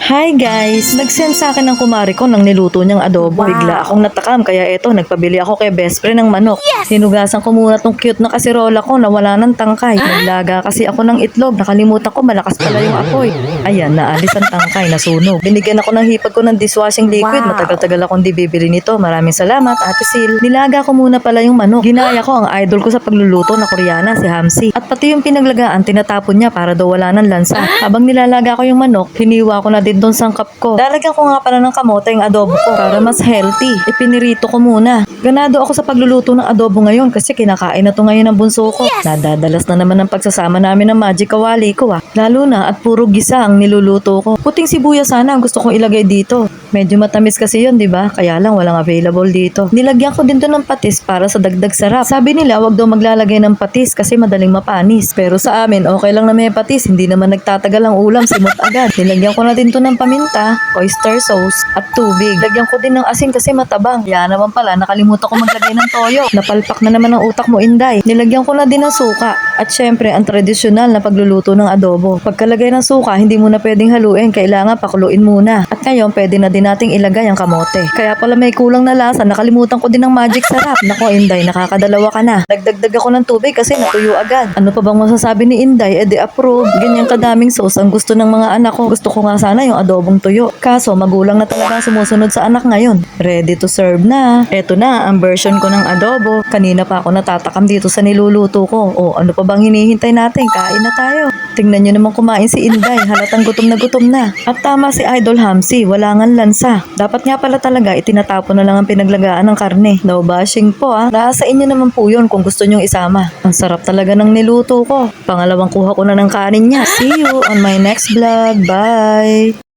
Hi guys! Nag-send sa akin ng kumari ko ng niluto niyang adobo. Bigla akong natakam kaya eto, nagpabili ako kay best friend ng manok. Hinugasan ko muna tong cute na kasirola ko na wala ng tangkay. Naglaga kasi ako ng itlog. Nakalimutan ko malakas pala yung apoy. Ayan, naalis ang tangkay, nasunog. Binigyan ako ng hipag ko ng dishwashing liquid. Matagal-tagal akong di bibili nito. Maraming salamat, Ate Sil. Nilaga ko muna pala yung manok. Ginaya ko ang idol ko sa pagluluto na Koreana, si Hamsi. At pati yung pinaglagaan, tinatapon niya para daw wala ng lansa. Habang nilalaga ko yung manok, hiniwa ko na din doon sangkap ko. Lalagyan ko nga pala ng kamote yung adobo ko para mas healthy. Ipinirito ko muna. Ganado ako sa pagluluto ng adobo ngayon kasi kinakain na to ngayon ng bunso ko. Nadadalas na naman ang pagsasama namin ng magic kawali ko Lalo na at puro gisa ang niluluto ko. Puting sibuyas sana ang gusto kong ilagay dito. Medyo matamis kasi yun, di ba? Kaya lang walang available dito. Nilagyan ko din to ng patis para sa dagdag sarap. Sabi nila wag daw maglalagay ng patis kasi madaling mapanis. Pero sa amin, okay lang na may patis. Hindi naman nagtatagal ang ulam, simot agad. Nilagyan ko na din to ng paminta, oyster sauce, at tubig. Lagyan ko din ng asin kasi matabang. Kaya naman pala, nakalimutan ko maglagay ng toyo. Napalpak na naman ang utak mo, Inday. Nilagyan ko na din ng suka. At syempre, ang tradisyonal na pagluluto ng adobo. Pagkalagay ng suka, hindi mo na pwedeng haluin. Kailangan pakuluin muna. At ngayon, pwede na din nating ilagay ang kamote. Kaya pala may kulang na lasa, nakalimutan ko din ng magic sarap. Nako Inday, nakakadalawa ka na. Nagdagdag ako ng tubig kasi natuyo agad. Ano pa bang masasabi ni Inday? Approve. Ganyan kadaming sauce ang gusto ng mga anak ko. Gusto ko nga sana yung adobong tuyo. Kaso magulang na talaga sumusunod sa anak ngayon. Ready to serve na. Eto na ang version ko ng adobo. Kanina pa ako natatakam dito sa niluluto ko. O ano pa bang hinihintay natin? Kain na tayo. Tingnan nyo naman kumain si Inday. Halatang gutom na gutom na. At tama si Idol Hamsi. Wala ngang lansa. Dapat nga pala talaga itinatapon na lang ang pinaglagaan ng karne. No bashing po Nasa inyo naman po yun kung gusto nyong isama. Ang sarap talaga ng niluto ko. Pangalawang kuha ko na ng kanin niya. See you on my next vlog. Bye!